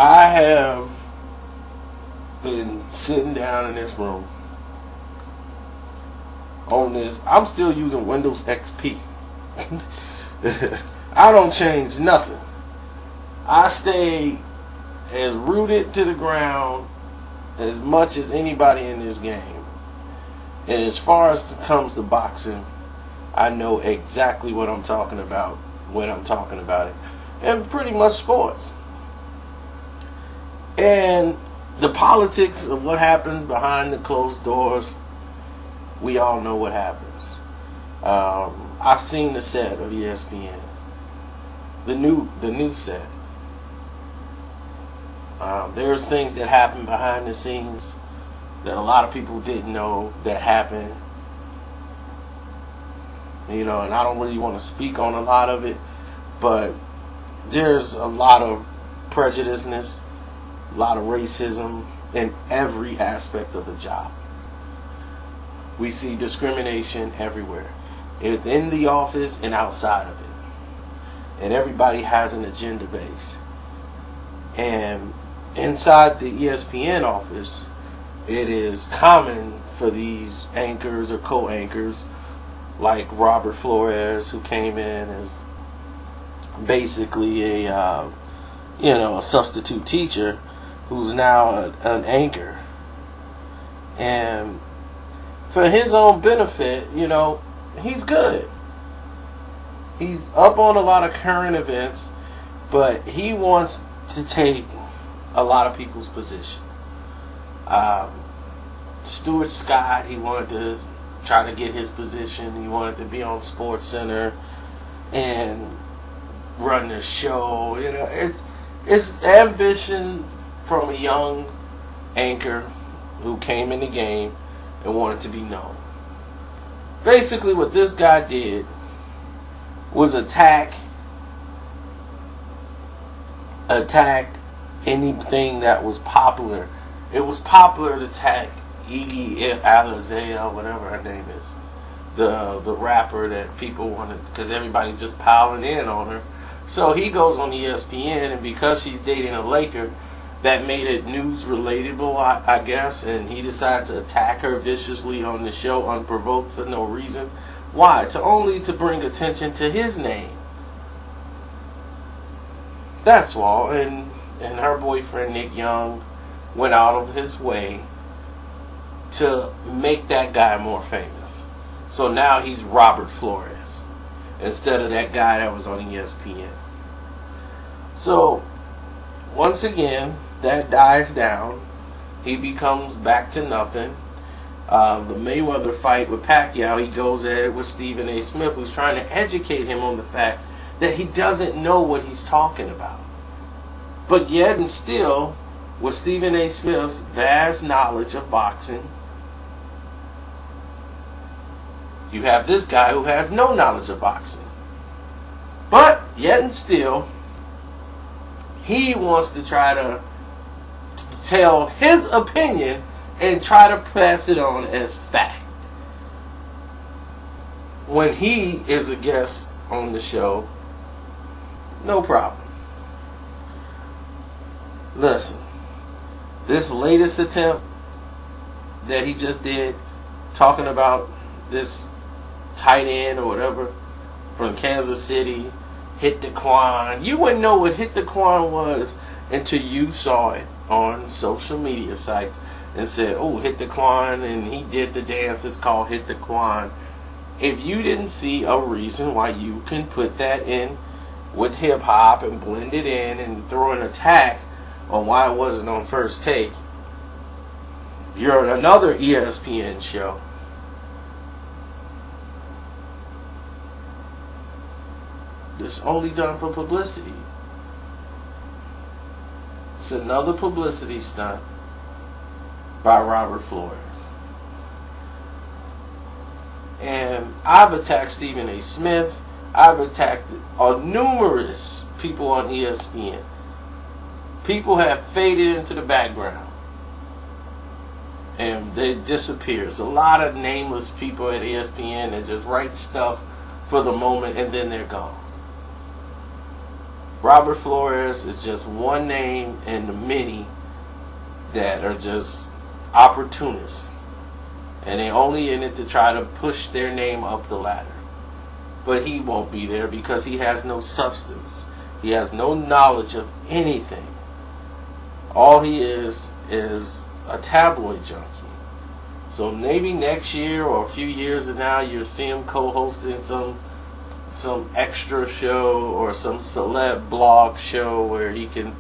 I have been sitting down in this room on this. I'm still using Windows XP. I don't change nothing. I stay as rooted to the ground as much as anybody in this game. And as far as it comes to boxing, I know exactly what I'm talking about when I'm talking about it. And pretty much sports. And the politics of what happens behind the closed doors, we all know what happens. I've seen the set of ESPN. The new set. There's things that happen behind the scenes that a lot of people didn't know that happened. And I don't really want to speak on a lot of it, but there's a lot of prejudiceness, a lot of racism in every aspect of the job. We see discrimination everywhere, within the office and outside of it. And everybody has an agenda base. And inside the ESPN office, it is common for these anchors or co-anchors like Robert Flores, who came in as basically a substitute teacher, who's now an anchor. And for his own benefit, he's good. He's up on a lot of current events, but he wants to take a lot of people's position. Stuart Scott, he wanted to try to get his position. He wanted to be on Sports Center and run the show. It's ambition from a young anchor who came in the game and wanted to be known. Basically, what this guy did was attack anything that was popular. It was popular to attack Iggy Azalea, whatever her name is, the rapper that people wanted, because everybody just piling in on her. So he goes on ESPN, and because she's dating a Laker, that made it news relatable, I guess, and he decided to attack her viciously on the show, unprovoked, for no reason. Why? Only to bring attention to his name. That's all. And her boyfriend, Nick Young, went out of his way to make that guy more famous. So now he's Robert Flores instead of that guy that was on ESPN. So once again, that dies down. He becomes back to nothing. The Mayweather fight with Pacquiao, he goes at it with Stephen A. Smith, who's trying to educate him on the fact that he doesn't know what he's talking about. But yet and still, with Stephen A. Smith's vast knowledge of boxing, you have this guy who has no knowledge of boxing. But yet and still, he wants to try to tell his opinion and try to pass it on as fact. When he is a guest on the show, no problem. Listen, this latest attempt that he just did, talking about this tight end or whatever from Kansas City, Hit the Quan. You wouldn't know what Hit the Quan was until you saw it on social media sites and said, oh, Hit the Quan, and he did the dance. It's called Hit the Quan. If you didn't see a reason why you can put that in with hip hop and blend it in and throw an attack on why it wasn't on First Take, you're another ESPN show. It's only done for publicity. It's another publicity stunt by Robert Flores. And I've attacked Stephen A. Smith. I've attacked numerous people on ESPN. People have faded into the background and they disappear. There's a lot of nameless people at ESPN that just write stuff for the moment and then they're gone. Robert Flores is just one name in the many that are just opportunists. And they only in it to try to push their name up the ladder. But he won't be there because he has no substance. He has no knowledge of anything. All he is a tabloid junkie. So maybe next year or a few years from now you'll see him co-hosting some extra show or some celeb blog show where he can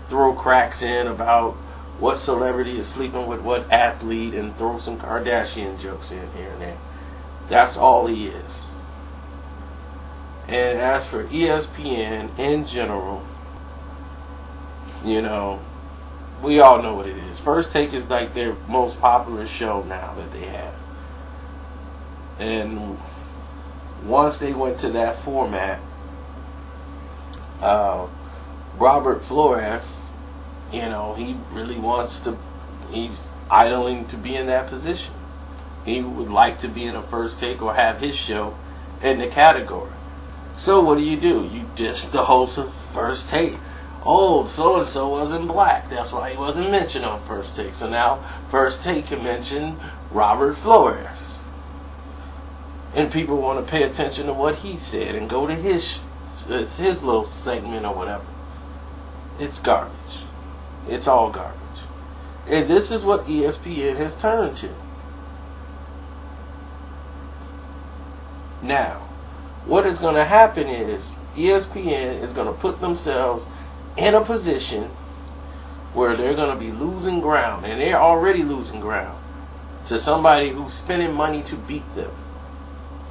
throw cracks in about what celebrity is sleeping with what athlete and throw some Kardashian jokes in here and there. That's all he is. And as for ESPN in general, you know, we all know what it is. First Take is like their most popular show now that they have. And once they went to that format, Robert Flores, you know, he really wants to, he's idling to be in that position. He would like to be in a First Take or have his show in the category. So what do? You diss the host of First Take. Oh, so-and-so wasn't black. That's why he wasn't mentioned on First Take. So now First Take can mention Robert Flores. And people want to pay attention to what he said and go to his little segment or whatever. It's garbage. It's all garbage. And this is what ESPN has turned to. Now, what is going to happen is ESPN is going to put themselves in a position where they're going to be losing ground, and they're already losing ground, to somebody who's spending money to beat them.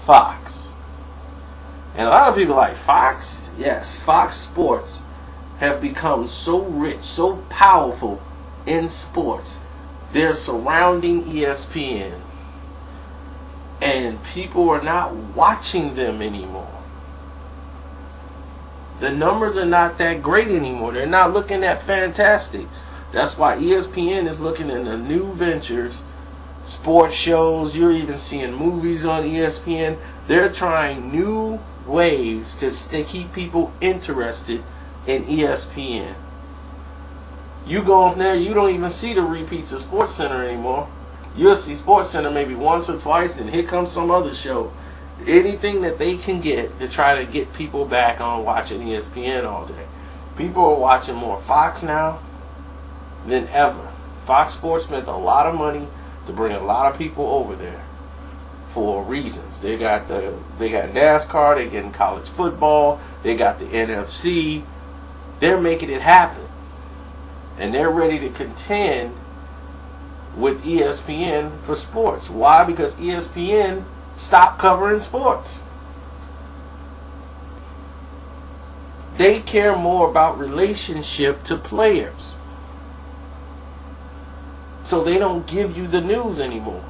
Fox. And a lot of people are like, Fox? Yes, Fox Sports have become so rich, so powerful in sports. They're surrounding ESPN. And people are not watching them anymore. The numbers are not that great anymore. They're not looking that fantastic. That's why ESPN is looking into new ventures, sports shows. You're even seeing movies on ESPN. They're trying new ways to keep people interested in ESPN. You go on there, you don't even see the repeats of SportsCenter anymore. You'll see SportsCenter maybe once or twice, then here comes some other show. Anything that they can get to try to get people back on watching ESPN all day. People are watching more Fox now than ever. Fox Sports spent a lot of money to bring a lot of people over there for reasons. They got NASCAR, they're getting college football, they got the NFC. They're making it happen. And they're ready to contend with ESPN for sports. Why? Because ESPN stopped covering sports. They care more about relationship to players. So they don't give you the news anymore.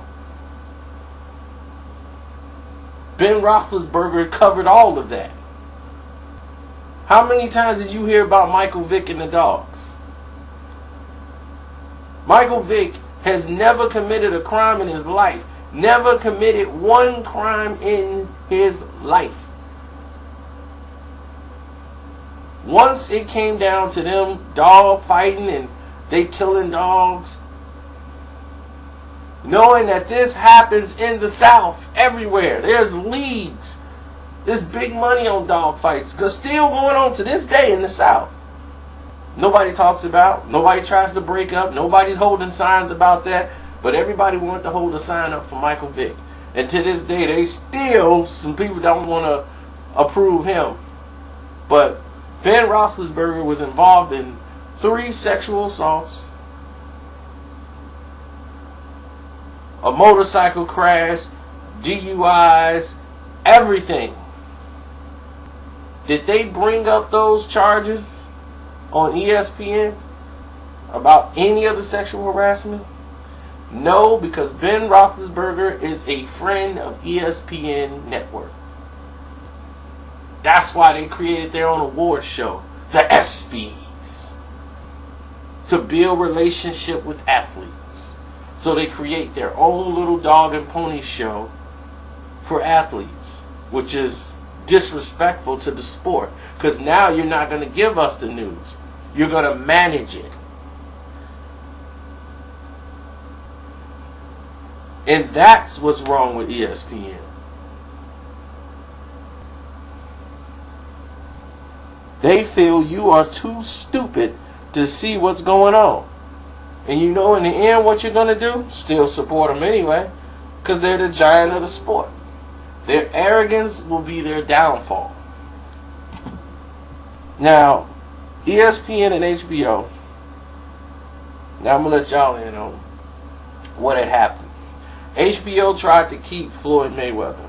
Ben Roethlisberger covered all of that. How many times did you hear about Michael Vick and the dogs? Michael Vick has never committed a crime in his life. Never committed one crime in his life. Once it came down to them dog fighting and they killing dogs, knowing that this happens in the South everywhere. There's leagues. There's big money on dog fights. Because still going on to this day in the South. Nobody talks about. Nobody tries to break up. Nobody's holding signs about that. But everybody wanted to hold a sign up for Michael Vick. And to this day, they still, some people don't want to approve him. But Ben Roethlisberger was involved in 3 sexual assaults, a motorcycle crash, DUIs, everything. Did they bring up those charges on ESPN about any of the sexual harassment? No, because Ben Roethlisberger is a friend of ESPN Network. That's why they created their own award show, the ESPYs, to build relationship with athletes. So they create their own little dog and pony show for athletes, which is disrespectful to the sport, because now you're not going to give us the news. You're going to manage it. And that's what's wrong with ESPN. They feel you are too stupid to see what's going on. And you know in the end what you're going to do? Still support them anyway, because they're the giant of the sport. Their arrogance will be their downfall. Now, ESPN and HBO, now I'm going to let y'all in on what had happened. HBO tried to keep Floyd Mayweather.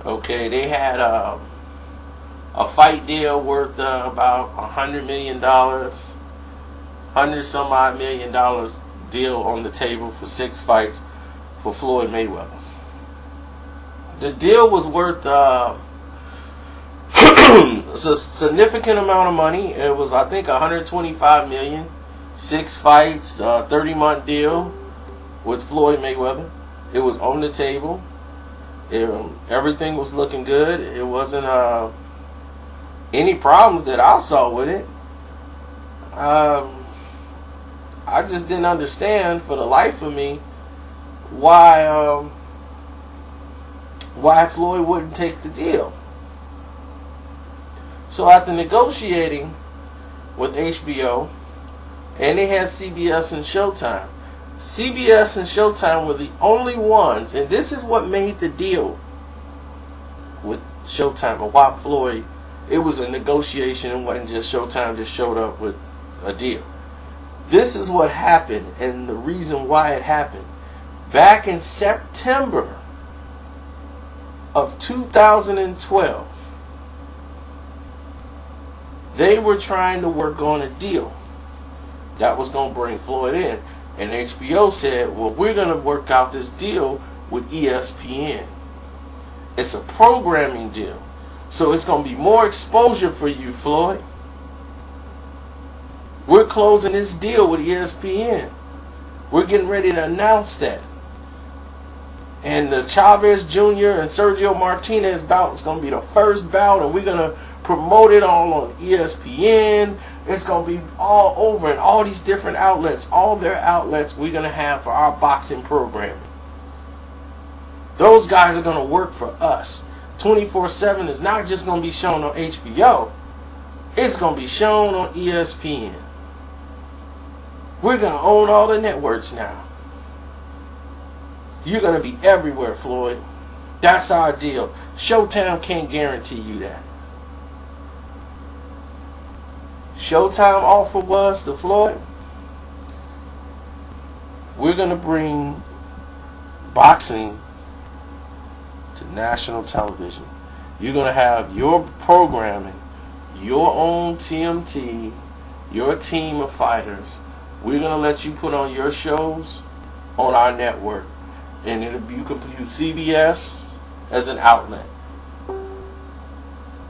Okay, they had a fight deal worth about $100 million, $100 some odd million deal on the table for 6 fights for Floyd Mayweather. The deal was worth a significant amount of money. It was, I think, $125 million, 6 fights, 30-month deal with Floyd Mayweather. It was on the table. Everything was looking good. It wasn't any problems that I saw with it. I just didn't understand for the life of me why Floyd wouldn't take the deal. So after negotiating with HBO, and they had CBS and Showtime. CBS and Showtime were the only ones, and this is what made the deal with Showtime and why Floyd, it was a negotiation. It wasn't just Showtime just showed up with a deal. This is what happened, and the reason why it happened. Back in September of 2012, they were trying to work on a deal that was going to bring Floyd in. And HBO said, well, we're going to work out this deal with ESPN. It's a programming deal. So it's going to be more exposure for you, Floyd. We're closing this deal with ESPN. We're getting ready to announce that. And the Chavez Jr. and Sergio Martinez bout is going to be the first bout, and we're going to promote it all on ESPN. It's going to be all over in all these different outlets. All their outlets we're going to have for our boxing programming. Those guys are going to work for us. 24/7 is not just going to be shown on HBO. It's going to be shown on ESPN. We're going to own all the networks now. You're going to be everywhere, Floyd. That's our deal. Showtime can't guarantee you that. Showtime offer was to Floyd, we're going to bring boxing to national television. You're going to have your programming, your own TMT, your team of fighters. We're going to let you put on your shows on our network. And you can use CBS as an outlet.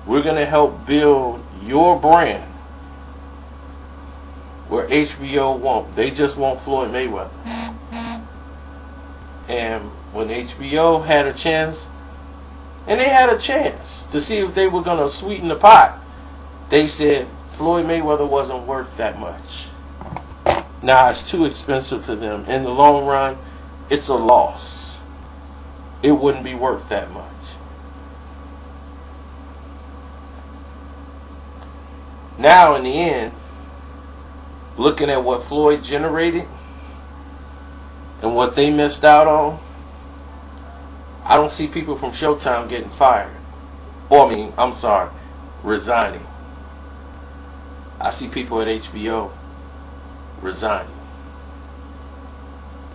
We're going to help build your brand where HBO won't. They just want Floyd Mayweather. And when HBO had a chance, and they had a chance to see if they were going to sweeten the pot, they said Floyd Mayweather wasn't worth that much. Now it's too expensive for them. In the long run, it's a loss. It wouldn't be worth that much. Now in the end, looking at what Floyd generated and what they missed out on, I don't see people from Showtime getting fired. Resigning. I see people at HBO resigning.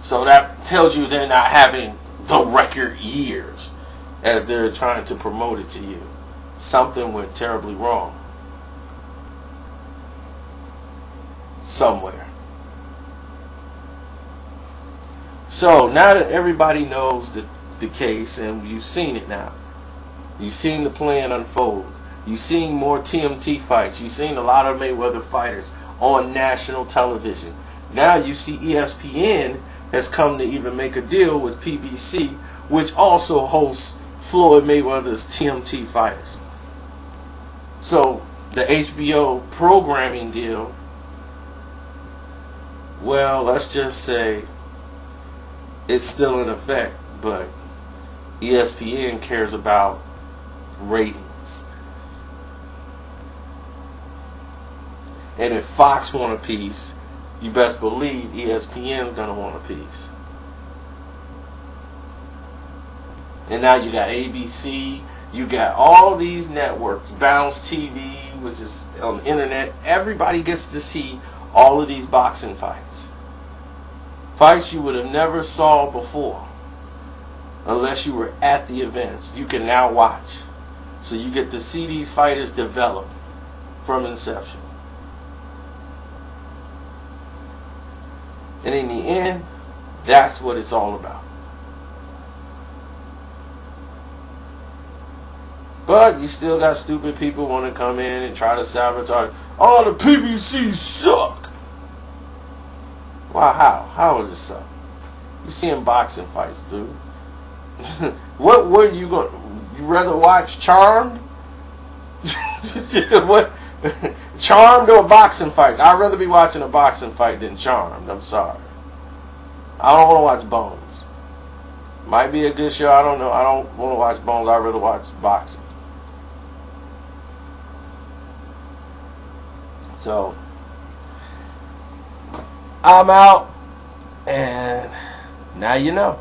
So that tells you they're not having the record years as they're trying to promote it to you. Something went terribly wrong somewhere. So now that everybody knows the case, and you've seen it now, you've seen the plan unfold, you've seen more TMT fights, you've seen a lot of Mayweather fighters on national television. Now you see ESPN has come to even make a deal with PBC, which also hosts Floyd Mayweather's TMT fighters. So the HBO programming deal, well, let's just say it's still in effect, but ESPN cares about ratings. And if Fox want a piece, you best believe ESPN's gonna want a piece. And now you got ABC, you got all these networks, Bounce TV, which is on the internet. Everybody gets to see all of these boxing fights. Fights you would have never saw before unless you were at the events. You can now watch. So you get to see these fighters develop from inception. And in the end, that's what it's all about. But you still got stupid people want to come in and try to sabotage. Oh, the PBC suck. Wow, how? How does it suck? You seeing boxing fights, dude. What were you going? You rather watch Charmed? What? Charmed or boxing fights? I'd rather be watching a boxing fight than Charmed. I'm sorry. I don't want to watch Bones. Might be a good show. I don't know. I don't want to watch Bones. I'd rather watch boxing. So I'm out, and now you know.